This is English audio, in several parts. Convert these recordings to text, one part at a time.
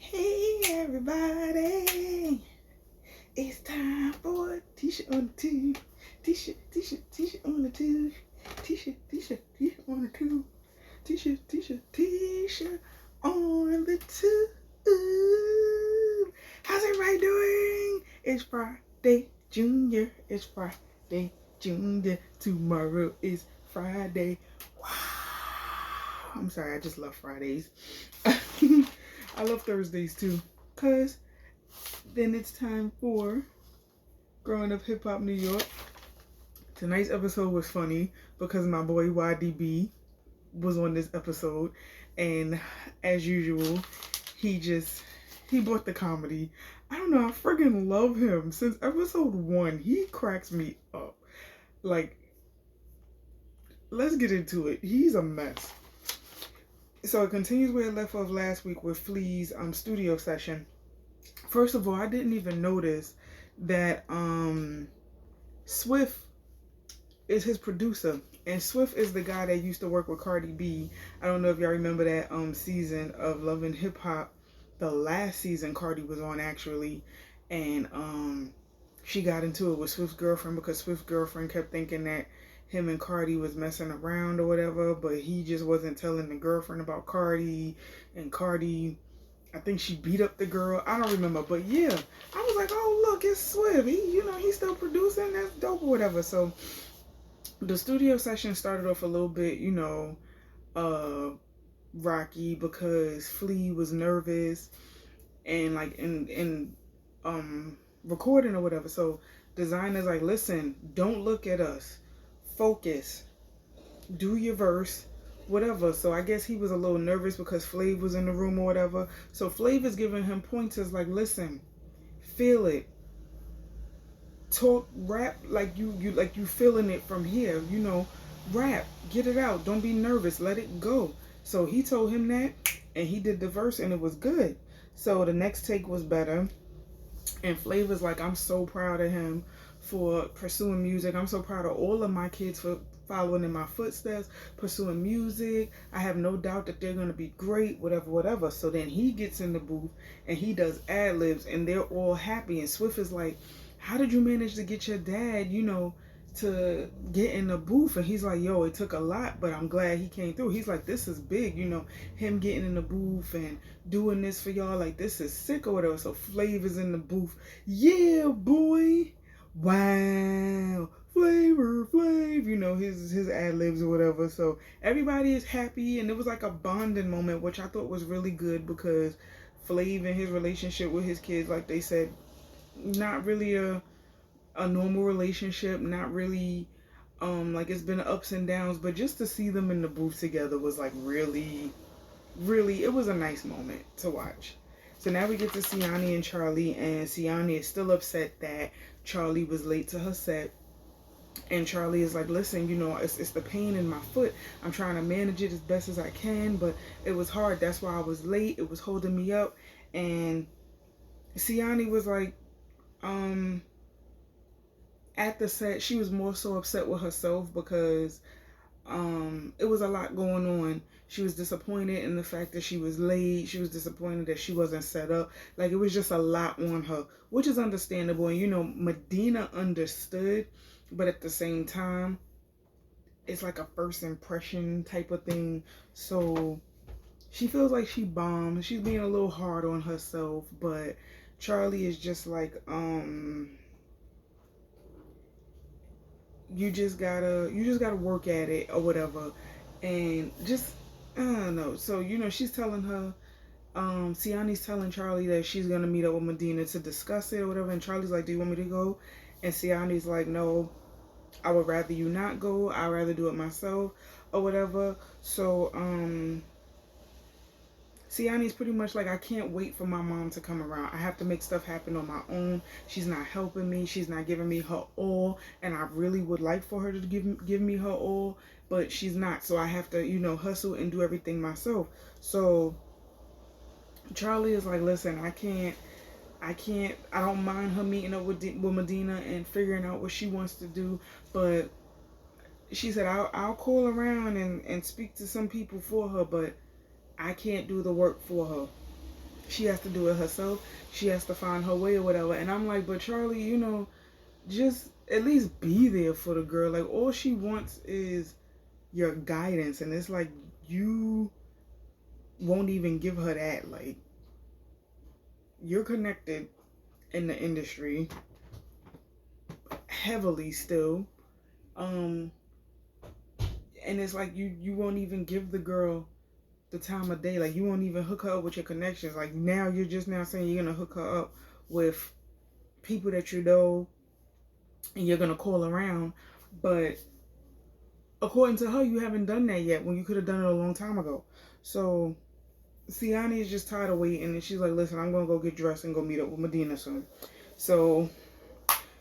Hey everybody, it's time for t-shirt on the tube. T-shirt on the tube. T-shirt on the tube. T-shirt on the tube. How's everybody doing? It's Friday, Junior. It's Friday, Junior. Tomorrow is Friday. Wow. I'm sorry, I just love Fridays. I love Thursdays too, because then it's time for Growing Up Hip Hop New York. Tonight's episode was funny because my boy YDB was on this episode, and as usual, he brought the comedy. I don't know, I friggin' love him. Since episode 1, he cracks me up. Like, let's get into it. He's a mess. So it continues where it left off last week with Flea's studio session. First of all, I didn't even notice that Swift is his producer, and Swift is the guy that used to work with Cardi B. I don't know if y'all remember that season of Love and Hip Hop. The last season Cardi was on actually, and she got into it with Swift's girlfriend because Swift's girlfriend kept thinking that him and Cardi was messing around or whatever, but he just wasn't telling the girlfriend about Cardi, and Cardi, I think she beat up the girl. I don't remember, but yeah, I was like, oh look, it's Swift. He's still producing. That's dope or whatever. So the studio session started off a little bit, rocky because Flea was nervous and like in recording or whatever. So designer's like, listen, don't look at us. Focus. Do your verse. Whatever. So I guess he was a little nervous because Flav was in the room or whatever. So Flav is giving him pointers like, listen, feel it. Talk, rap like you feeling it from here. Rap. Get it out. Don't be nervous. Let it go. So he told him that, and he did the verse, and it was good. So the next take was better. And Flavor's like, I'm so proud of him for pursuing music. I'm so proud of all of my kids for following in my footsteps, pursuing music. I have no doubt that they're going to be great, whatever. So then he gets in the booth and he does ad-libs and they're all happy. And Swift is like, how did you manage to get your dad, to get in the booth? And he's like, yo, it took a lot, but I'm glad he came through. He's like, this is big, him getting in the booth and doing this for y'all, like this is sick or whatever. So Flav is in the booth. Yeah, boy. Wow. Flavor, Flav, his ad-libs or whatever. So everybody is happy, and it was like a bonding moment, which I thought was really good because Flav and his relationship with his kids, like they said, not really a normal relationship, not really like it's been ups and downs, but just to see them in the booth together was like really, it was a nice moment to watch. So now we get to Siani and Charlie, and Siani is still upset that Charlie was late to her set. And Charlie is like, listen, it's the pain in my foot. I'm trying to manage it as best as I can, but it was hard. That's why I was late. It was holding me up. And Siani was like, at the set, she was more so upset with herself because it was a lot going on. She was disappointed in the fact that she was late. She was disappointed that she wasn't set up. Like, it was just a lot on her, which is understandable. And Medina understood, but at the same time, it's like a first impression type of thing. So she feels like she bombed. She's being a little hard on herself, but Charlie is just like, you just gotta work at it or whatever, and just, I don't know. So she's telling her, Siani's telling Charlie that she's gonna meet up with Medina to discuss it or whatever, and Charlie's like, do you want me to go? And Siani's like, no, I would rather you not go. I'd rather do it myself or whatever. So Siani's pretty much like, I can't wait for my mom to come around. I have to make stuff happen on my own. She's not helping me. She's not giving me her all. And I really would like for her to give me her all, but she's not. So I have to, hustle and do everything myself. So Charlie is like, listen, I don't mind her meeting up with Medina and figuring out what she wants to do. But she said, I'll call around and speak to some people for her, but I can't do the work for her. She has to do it herself. She has to find her way or whatever. And I'm like, but Charlie, just at least be there for the girl. Like, all she wants is your guidance. And it's like, you won't even give her that. Like, you're connected in the industry heavily still. Um, and it's like, you won't even give the girl the time of day. Like, you won't even hook her up with your connections. Like, now you're just now saying you're gonna hook her up with people that you know and you're gonna call around, but according to her, you haven't done that yet when you could have done it a long time ago. So Siani is just tired of waiting, and she's like, listen, I'm gonna go get dressed and go meet up with Medina soon. So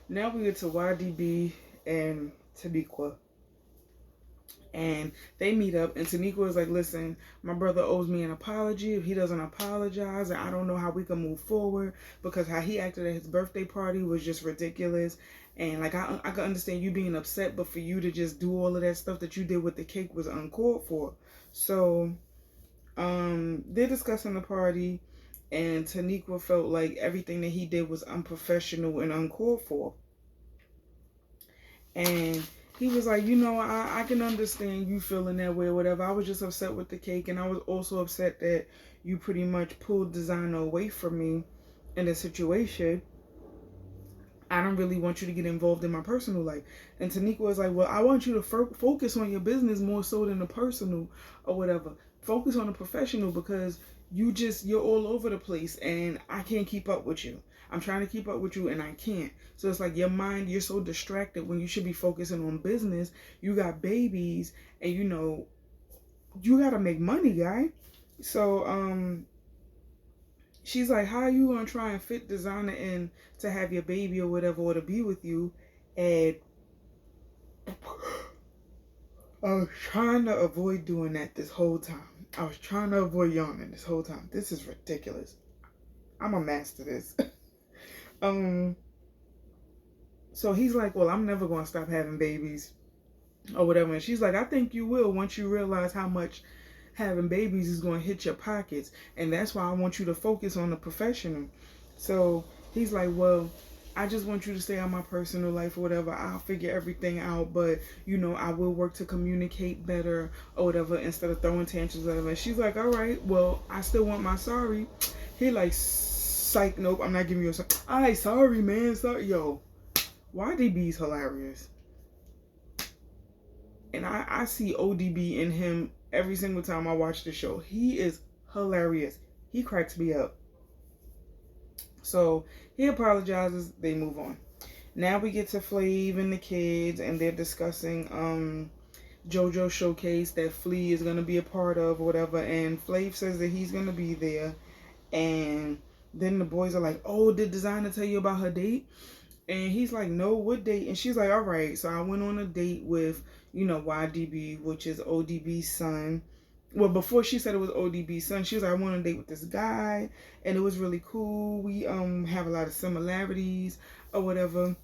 now we get to YDB and Taniqua. And they meet up, and Taniqua is like, listen, my brother owes me an apology. If he doesn't apologize, and I don't know how we can move forward, because how he acted at his birthday party was just ridiculous. And like, I can understand you being upset, but for you to just do all of that stuff that you did with the cake was uncalled for. So they're discussing the party, and Taniqua felt like everything that he did was unprofessional and uncalled for. And he was like, I can understand you feeling that way or whatever. I was just upset with the cake, and I was also upset that you pretty much pulled designer away from me in the situation. I don't really want you to get involved in my personal life. And Taniqua was like, well, I want you to focus on your business more so than the personal or whatever. Focus on the professional, because you're all over the place, and I can't keep up with you. I'm trying to keep up with you, and I can't. So it's like, your mind, you're so distracted when you should be focusing on business. You got babies, and you got to make money, guy. So she's like, how are you gonna try and fit designer in to have your baby or whatever, or to be with you? And I was trying to avoid doing that this whole time. I was trying to avoid yawning this whole time. This is ridiculous. I'm a master this. So he's like, well, I'm never gonna stop having babies or whatever. And she's like, I think you will, once you realize how much having babies is going to hit your pockets. And that's why I want you to focus on the professional. So he's like, well, I just want you to stay on my personal life or whatever. I'll figure everything out, but I will work to communicate better or whatever, instead of throwing tantrums or whatever. And she's like, all right, well, I still want my sorry. He like, psych, nope, I'm not giving you a sorry. All right, sorry, man, sorry. Yo, YDB's hilarious. And I see ODB in him every single time I watch the show. He is hilarious. He cracks me up. So he apologizes. They move on. Now we get to Flav and the kids, and they're discussing JoJo Showcase that Flea is going to be a part of, whatever. And Flav says that he's going to be there. And then the boys are like, oh, did designer tell you about her date? And he's like, no, what date? And she's like, all right. So I went on a date with, YDB, which is ODB's son. Well, before she said it was ODB's son, she was like, I went on a date with this guy, and it was really cool. We have a lot of similarities or whatever.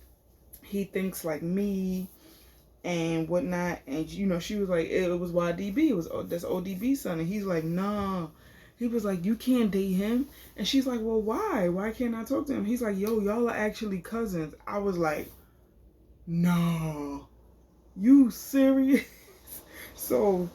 He thinks like me and whatnot. And she was like, it was YDB. That's ODB's son. And he's like, nah. He was like, you can't date him. And she's like, well, why? Why can't I talk to him? He's like, yo, y'all are actually cousins. I was like, no. You serious? So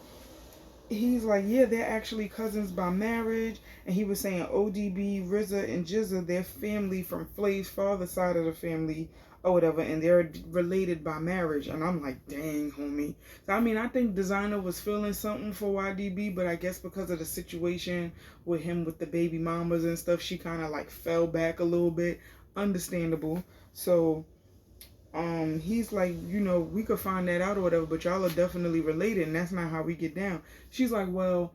he's like, yeah, they're actually cousins by marriage. And he was saying ODB, RZA, and Jizza, they're family from Flav's father's side of the family or whatever, and they're related by marriage. And I'm like, dang, homie. So, I mean, I think designer was feeling something for YDB, but I guess because of the situation with him with the baby mamas and stuff, she kind of like fell back a little bit. Understandable. So he's like, we could find that out or whatever, but y'all are definitely related, and that's not how we get down. She's like, well,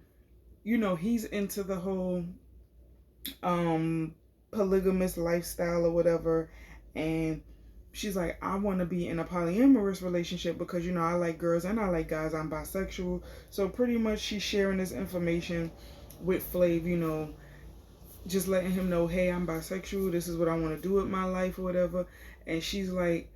he's into the whole polygamous lifestyle or whatever, and she's like, I want to be in a polyamorous relationship because I like girls and I like guys. I'm bisexual. So pretty much she's sharing this information with Flav, just letting him know, hey, I'm bisexual, this is what I want to do with my life or whatever. And she's like,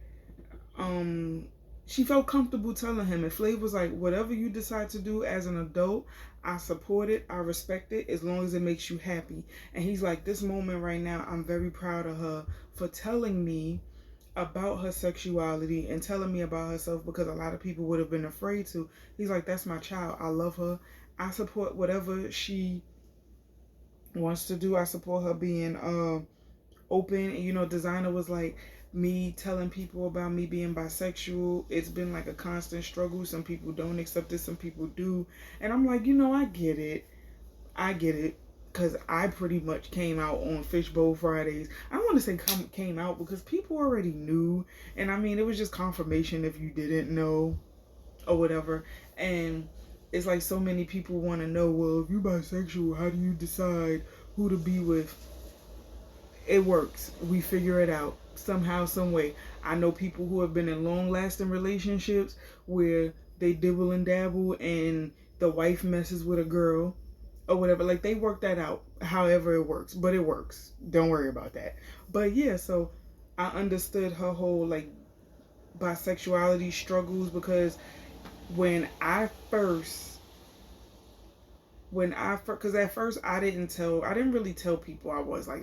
she felt comfortable telling him. And Flav was like, whatever you decide to do as an adult, I support it, I respect it, as long as it makes you happy. And he's like, this moment right now, I'm very proud of her for telling me about her sexuality and telling me about herself, because a lot of people would have been afraid to. He's like, that's my child. I love her. I support whatever she wants to do. I support her being open. And Designer was like, me telling people about me being bisexual, it's been like a constant struggle. Some people don't accept it, some people do. And I'm like, I get it. Because I pretty much came out on Fishbowl Fridays. I don't want to say came out, because people already knew. And I mean, it was just confirmation if you didn't know or whatever. And it's like so many people want to know, well, if you're bisexual, how do you decide who to be with? It works. We figure it out somehow, some way. I know people who have been in long-lasting relationships where they dibble and dabble, and the wife messes with a girl or whatever. Like, they work that out. However it works, but it works. Don't worry about that. But yeah, so I understood her whole like bisexuality struggles, because when I first because at first I didn't really tell people I was like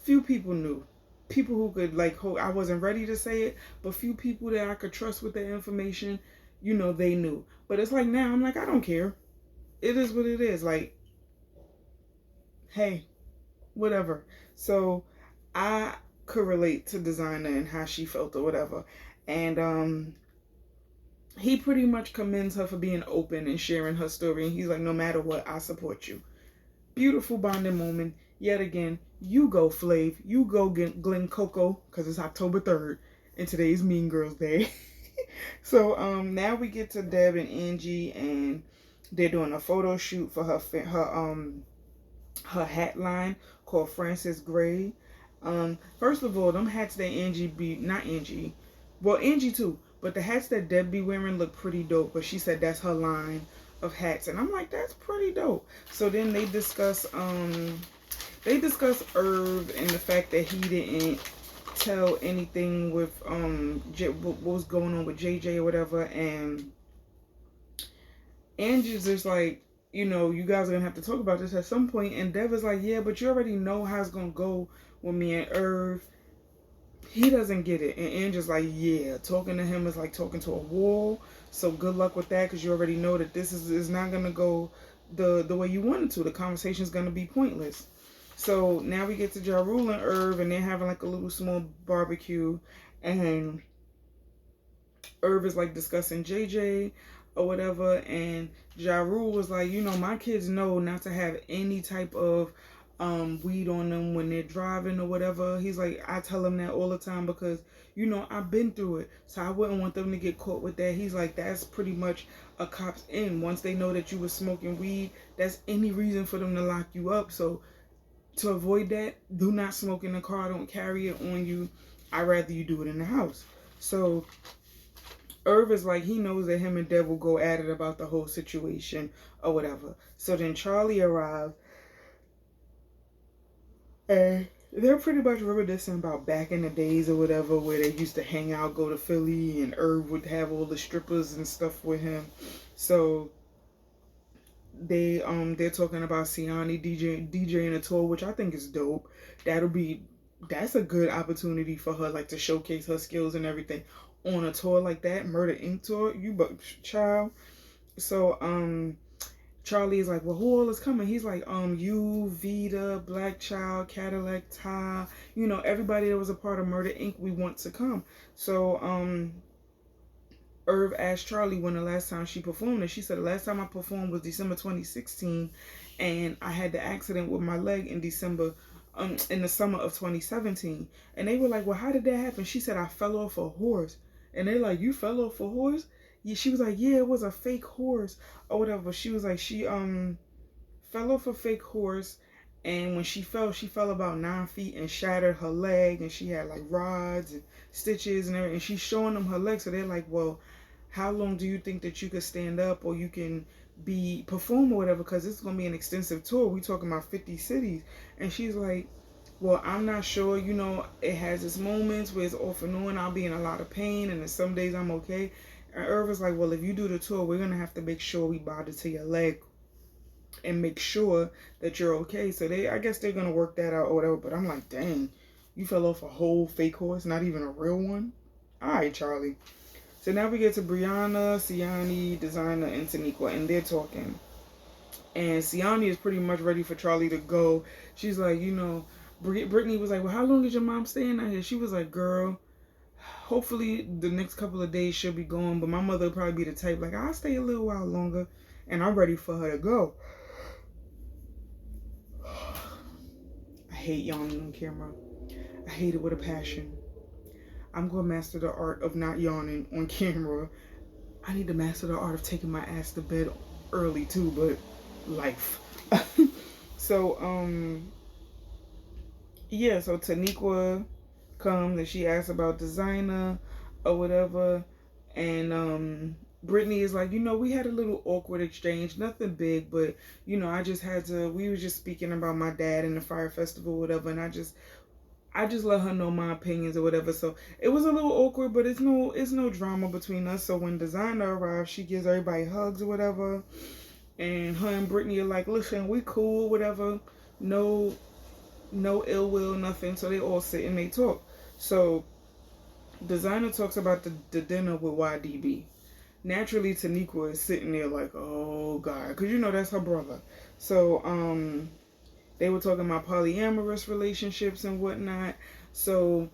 few people knew, people who could like hold. I wasn't ready to say it, but few people that I could trust with the information, they knew. But it's like now I'm like, I don't care, it is what it is, like, hey, whatever. So I could relate to Designer and how she felt or whatever. And he pretty much commends her for being open and sharing her story. And he's like, no matter what, I support you. Beautiful bonding moment. Yet again, you go, Flav. You go, Glen Coco, because it's October 3rd, and today's Mean Girls Day. So now we get to Deb and Angie, and they're doing a photo shoot for her hat line called Frances Gray. First of all, them hats that not Angie, well, Angie too, but the hats that Deb be wearing look pretty dope. But she said that's her line of hats, and I'm like, that's pretty dope. So then they discuss Irv and the fact that he didn't tell anything with what was going on with JJ or whatever. And Angie's just like, you guys are gonna have to talk about this at some point. And Dev is like, yeah, but you already know how it's gonna go with me and Irv. He doesn't get it. And Angie's like, yeah, talking to him is like talking to a wall. So good luck with that, because you already know that this is not gonna go the way you want it to. The conversation's gonna be pointless. So now we get to Ja Rule and Irv, and they're having like a little small barbecue, and Irv is like discussing JJ or whatever, and Ja Rule was like, my kids know not to have any type of weed on them when they're driving or whatever. He's like, I tell them that all the time, because I've been through it, so I wouldn't want them to get caught with that. He's like, that's pretty much a cop's in. Once they know that you were smoking weed, that's any reason for them to lock you up. So to avoid that, do not smoke in the car, don't carry it on you. I'd rather you do it in the house. So Irv is like, he knows that him and Deb will go at it about the whole situation or whatever. So then Charlie arrived, and they're pretty much reminiscing about back in the days or whatever, where they used to hang out, go to Philly, and Irv would have all the strippers and stuff with him. So they're talking about Siani DJing a tour, which I think is dope. That's a good opportunity for her, like, to showcase her skills and everything on a tour like that, Murder Inc. tour. Child. So Charlie is like, well, who all is coming? He's like, you, Vita, Black Child, Cadillac, Ty, everybody that was a part of Murder Inc. we want to come. So Irv asked Charlie when the last time she performed, and she said the last time I performed was December 2016, and I had the accident with my leg in in the summer of 2017. And they were like, well, how did that happen? She said, I fell off a horse. And they're like, you fell off a horse? Yeah, she was like, yeah, it was a fake horse or whatever. But she was like, she fell off a fake horse, and when she fell about 9 feet and shattered her leg, and she had like rods and stitches and everything. And she's showing them her leg, so they're like, well, how long do you think that you could stand up or you can perform or whatever? Because this is gonna be an extensive tour. We talking about 50 cities. And she's like, well, I'm not sure. You know, it has its moments where it's off and on. I'll be in a lot of pain, and then some days I'm okay. And Irv was like, well, if you do the tour, we're gonna have to make sure we bother to your leg and make sure that you're okay. So I guess they're gonna work that out or whatever. But I'm like, dang, you fell off a whole fake horse, not even a real one. All right, Charlie. So now we get to Brianna, Siani, Designer, and Taniqua, and they're talking. And Siani is pretty much ready for Charlie to go. She's like, you know, Brittany was like, well, how long is your mom staying out here? She was like, girl, hopefully the next couple of days she'll be going, but my mother will probably be the type, like, I'll stay a little while longer, and I'm ready for her to go. I hate yawning on camera. I hate it with a passion. I'm going to master the art of not yawning on camera. I need to master the art of taking my ass to bed early too, but life. So, yeah, so Taniqua comes and she asks about Designer or whatever. And Brittany is like, you know, we had a little awkward exchange, nothing big, but you know, we were just speaking about my dad and the fire festival, or whatever, and I just let her know my opinions or whatever. So it was a little awkward, but it's no drama between us. So when Designer arrives, she gives everybody hugs or whatever. And her and Brittany are like, listen, we cool, whatever. No ill will, nothing. So they all sit and they talk. So Designer talks about the dinner with YDB. Naturally, Taniqua is sitting there like, oh God, because you know that's her brother. So they were talking about polyamorous relationships and whatnot. So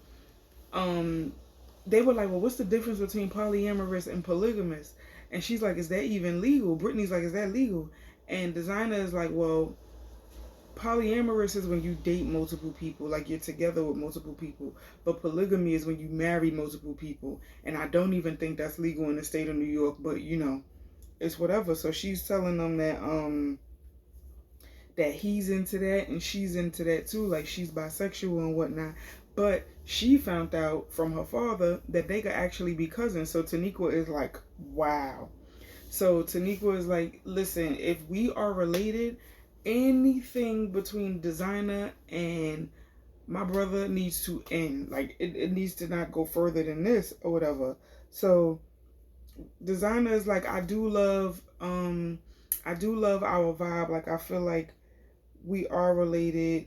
they were like, well, what's the difference between polyamorous and polygamous? And she's like, is that even legal? Brittany's like, is that legal? And Designer is like, well, polyamorous is when you date multiple people, like you're together with multiple people. But polygamy is when you marry multiple people. And I don't even think that's legal in the state of New York, but you know, it's whatever. So she's telling them that he's into that and she's into that too, like she's bisexual and whatnot. But she found out from her father that they could actually be cousins. So Taniqua is like, wow. So Taniqua is like, listen, if we are related, anything between Designer and my brother needs to end. Like it needs to not go further than this or whatever. So Designer is like, I do love our vibe. Like I feel like we are related.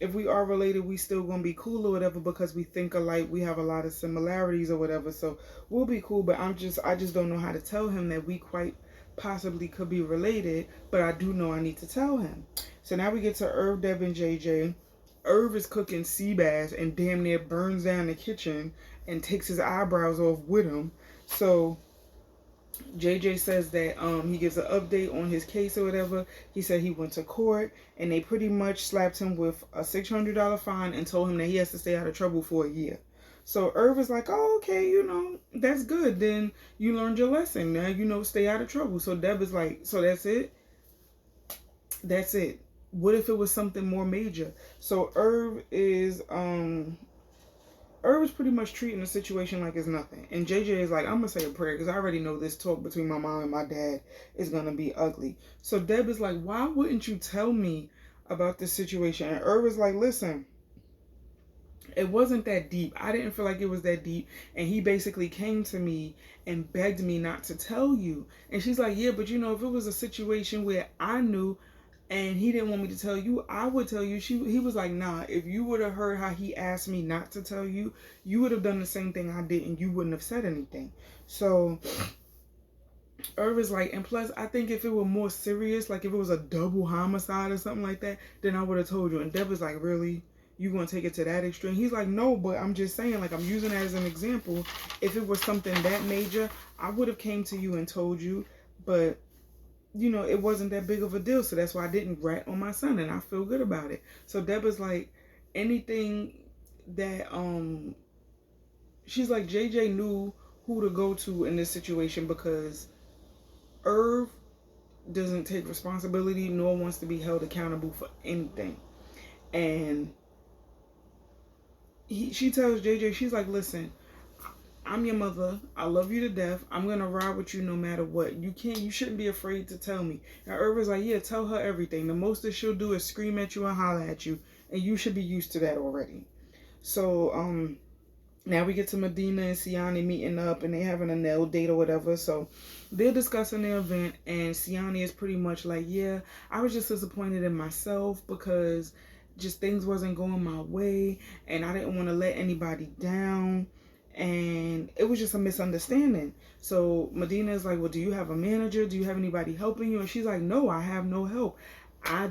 If we are related, we still gonna be cool or whatever because we think alike. We have a lot of similarities or whatever. So we'll be cool. But I just don't know how to tell him that we quite possibly could be related. But I do know I need to tell him. So now we get to Irv, Deb, and JJ. Irv is cooking sea bass and damn near burns down the kitchen and takes his eyebrows off with him. So JJ says that he gives an update on his case or whatever. He said he went to court and they pretty much slapped him with a $600 fine and told him that he has to stay out of trouble for a year. So Irv is like, oh, okay, you know, that's good. Then you learned your lesson. Now you know, stay out of trouble. So Deb is like, so that's it? That's it. What if it was something more major? So Irv is pretty much treating the situation like it's nothing. And JJ is like, I'm going to say a prayer because I already know this talk between my mom and my dad is going to be ugly. So Deb is like, why wouldn't you tell me about this situation? And Irv is like, listen, it wasn't that deep. I didn't feel like it was that deep. And he basically came to me and begged me not to tell you. And she's like, yeah, but you know, if it was a situation where I knew and he didn't want me to tell you, I would tell you. He was like, nah, if you would have heard how he asked me not to tell you, you would have done the same thing I did and you wouldn't have said anything. So Irv is like, and plus I think if it were more serious, like if it was a double homicide or something like that, then I would have told you. And Deb is like, really? You gonna take it to that extreme? He's like, no, but I'm just saying, like, I'm using that as an example. If it was something that major, I would have came to you and told you, but you know, it wasn't that big of a deal. So that's why I didn't rat on my son and I feel good about it. So Deborah's like, anything that, she's like, JJ knew who to go to in this situation because Irv doesn't take responsibility nor wants to be held accountable for anything. And she tells JJ, she's like, listen, I'm your mother. I love you to death. I'm gonna ride with you no matter what. You shouldn't be afraid to tell me. And Irva's like, yeah, tell her everything. The most that she'll do is scream at you and holler at you. And you should be used to that already. So, now we get to Medina and Siani meeting up and they having a nail date or whatever. So they're discussing the event and Siani is pretty much like, yeah, I was just disappointed in myself because just things wasn't going my way and I didn't want to let anybody down. And it was just a misunderstanding. So Medina is like, well, do you have a manager? Do you have anybody helping you? And she's like, no, I have no help. I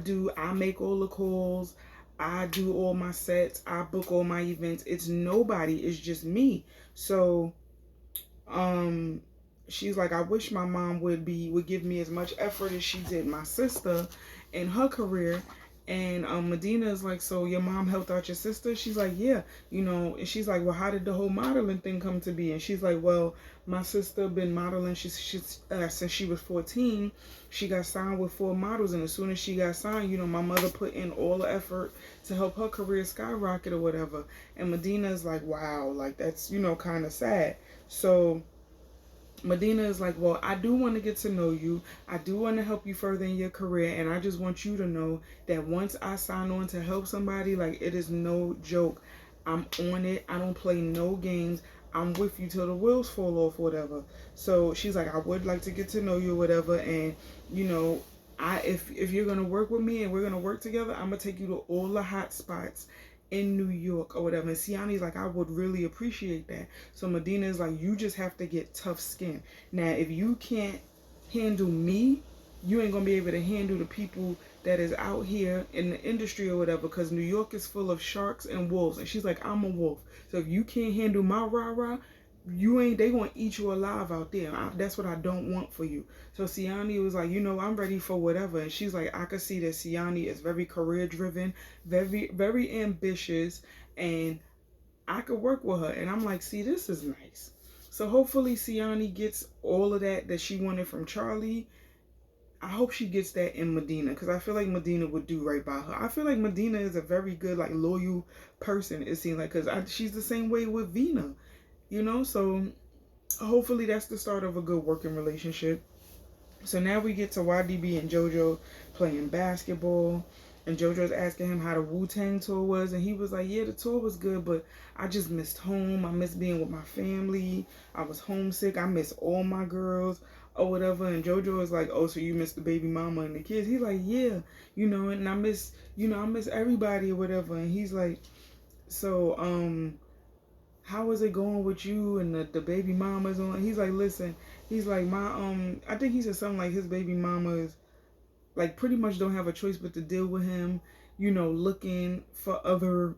make all the calls. I do all my sets. I book all my events. It's nobody. It's just me. So, um, she's like, I wish my mom would give me as much effort as she did my sister in her career. And Medina is like, so your mom helped out your sister? She's like, yeah, And she's like, well, how did the whole modeling thing come to be? And she's like, well, my sister been modeling. She's since she was 14. She got signed with 4 models, and as soon as she got signed, my mother put in all the effort to help her career skyrocket or whatever. And Medina is like, wow, like that's kind of sad. So Medina is like, well, I do want to get to know you. I do want to help you further in your career. And I just want you to know that once I sign on to help somebody, like, it is no joke. I'm on it. I don't play no games. I'm with you till the wheels fall off, whatever. So she's like, I would like to get to know you, whatever. And, if you're going to work with me and we're going to work together, I'm going to take you to all the hot spots in New York or whatever. And Siani's like, I would really appreciate that. So Medina is like, you just have to get tough skin. Now, if you can't handle me, you ain't gonna be able to handle the people that is out here in the industry or whatever, because New York is full of sharks and wolves. And she's like, I'm a wolf. So if you can't handle my rah-rah, they gonna eat you alive out there. That's what I don't want for you. So Siani was like, I'm ready for whatever. And she's like, I could see that Siani is very career driven, very, very ambitious, and I could work with her. And I'm like, see, this is nice. So hopefully Siani gets all of that she wanted from Charlie. I hope she gets that in Medina, because I feel like Medina would do right by her. I feel like Medina is a very good, like, loyal person, it seems like, because she's the same way with Vina. So hopefully that's the start of a good working relationship. So now we get to YDB and JoJo playing basketball, and JoJo's asking him how the Wu-Tang tour was, and he was like, yeah, the tour was good, but I just missed home. I missed being with my family. I was homesick. I miss all my girls or whatever. And JoJo is like, oh, so you miss the baby mama and the kids? He's like, yeah, and I miss everybody or whatever. And he's like, so how is it going with you and the baby mamas on? He's like, listen, he's like, I think he said something like his baby mamas like pretty much don't have a choice but to deal with him, looking for other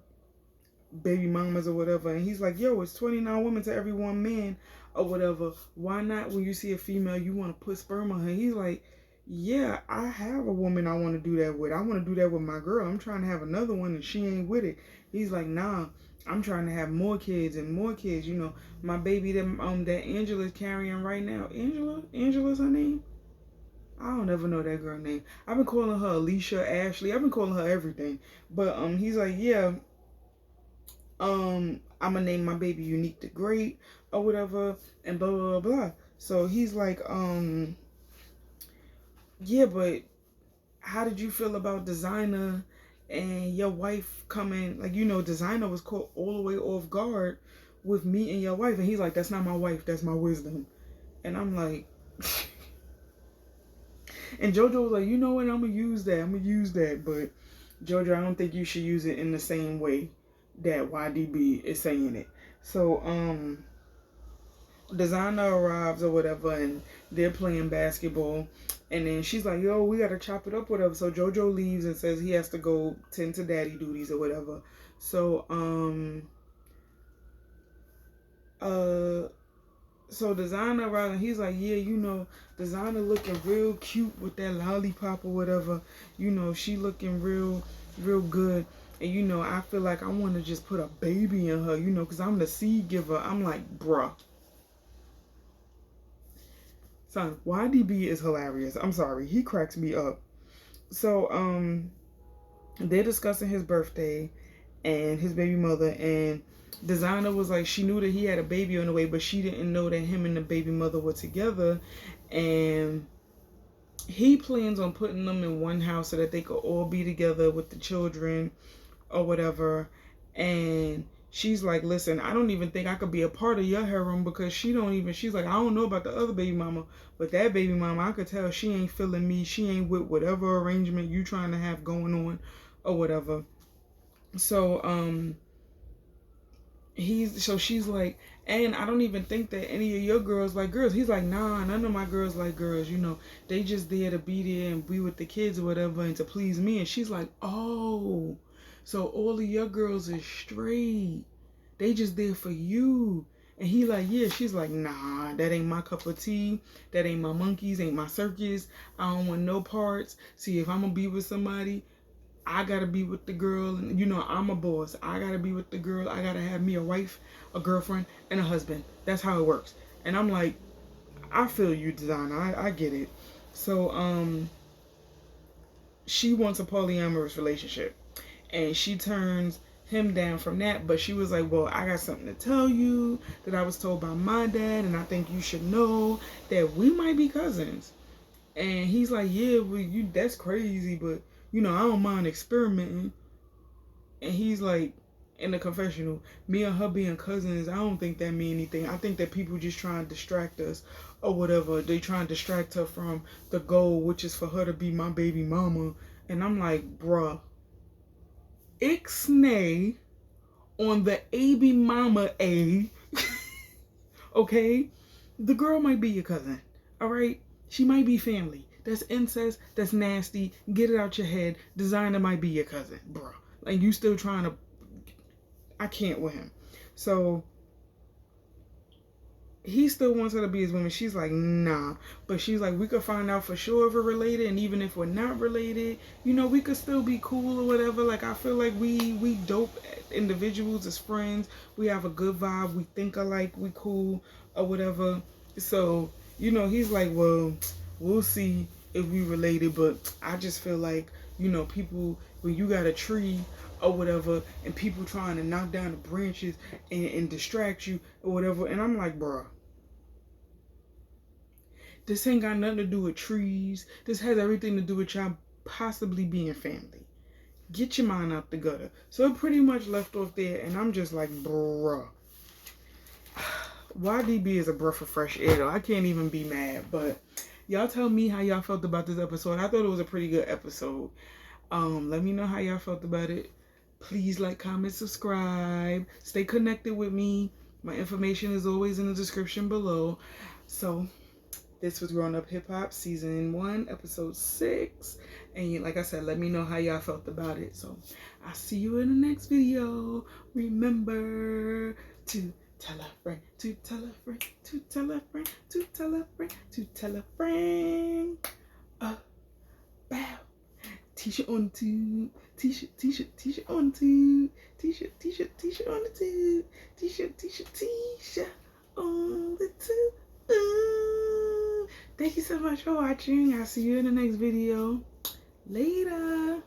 baby mamas or whatever. And he's like, yo, it's 29 women to every one man or whatever. Why not, when you see a female, you want to put sperm on her? He's like, yeah, I have a woman I want to do that with. I want to do that with my girl. I'm trying to have another one and she ain't with it. He's like, nah, I'm trying to have more kids and more kids. My baby that Angela's carrying right now. Angela's her name? I don't ever know that girl name. I've been calling her Alicia, Ashley. I've been calling her everything. But he's like, yeah, I'm gonna name my baby Unique the Great or whatever, and blah blah blah blah. So he's like, yeah, but how did you feel about Designer and your wife coming? Like, Designer was caught all the way off guard with me and your wife. And he's like, that's not my wife, that's my wisdom. And I'm like, and JoJo was like, you know what, I'm gonna use that. But JoJo, I don't think you should use it in the same way that YDB is saying it. So Designer arrives or whatever, and they're playing basketball, and then she's like, yo, we gotta chop it up, whatever. So JoJo leaves and says he has to go tend to daddy duties or whatever. So so Designer arrives and he's like, yeah, Designer looking real cute with that lollipop or whatever. She looking real good. And I feel like I want to just put a baby in her, because I'm the seed giver. I'm like, bruh. Son, YDB is hilarious. I'm sorry. He cracks me up. So, they're discussing his birthday, and his baby mother, and Designer was like, she knew that he had a baby on the way, but she didn't know that him and the baby mother were together, and he plans on putting them in one house so that they could all be together with the children or whatever. And she's like, listen, I don't even think I could be a part of your harem, because she's like, I don't know about the other baby mama, but that baby mama, I could tell she ain't feeling me. She ain't with whatever arrangement you trying to have going on or whatever. So she's like, and I don't even think that any of your girls like girls. He's like, nah, none of my girls like girls. They just there to be there and be with the kids or whatever and to please me. And she's like, oh, so all of your girls is straight. They just there for you. And he like, yeah. She's like, nah, that ain't my cup of tea. That ain't my monkeys, ain't my circus. I don't want no parts. See, if I'm gonna be with somebody, I gotta be with the girl, and I'm a boss. I gotta be with the girl. I gotta have me a wife, a girlfriend, and a husband. That's how it works. And I'm like, I feel you, Designer. I get it. So she wants a polyamorous relationship, and she turns him down from that. But she was like, well, I got something to tell you that I was told by my dad, and I think you should know that we might be cousins. And he's like, yeah, well, that's crazy, but I don't mind experimenting. And he's like, in the confessional, me and her being cousins, I don't think that mean anything. I think that people just try and distract us or whatever. They try and distract her from the goal, which is for her to be my baby mama. And I'm like, bruh, ixnay on the baby mama A. Okay? The girl might be your cousin. All right? She might be family. That's incest. That's nasty. Get it out your head. Designer might be your cousin, bro. Like, you still trying to... I can't with him. So, he still wants her to be his woman. She's like, nah. But she's like, we could find out for sure if we're related. And even if we're not related, we could still be cool or whatever. Like, I feel like we dope individuals as friends. We have a good vibe. We think alike. We cool or whatever. So, he's like, well, we'll see if we related, but I just feel like, people, when you got a tree or whatever, and people trying to knock down the branches and distract you or whatever, and I'm like, bro, this ain't got nothing to do with trees. This has everything to do with y'all possibly being family. Get your mind out the gutter. So it pretty much left off there, and I'm just like, bruh. YDB is a breath of fresh air, though. I can't even be mad, but y'all tell me how y'all felt about this episode. I thought it was a pretty good episode. Let me know how y'all felt about it. Please like, comment, subscribe. Stay connected with me. My information is always in the description below. So, this was Growing Up Hip Hop, Season 1, Episode 6. And like I said, let me know how y'all felt about it. So, I'll see you in the next video. Remember to tell a friend, to tell a friend, to tell a friend, to tell a friend, to tell a friend about T-shirt on the tube, t-shirt on the tube, t-shirt on the tube, t-shirt on the tube. Thank you so much for watching. I'll see you in the next video. Later.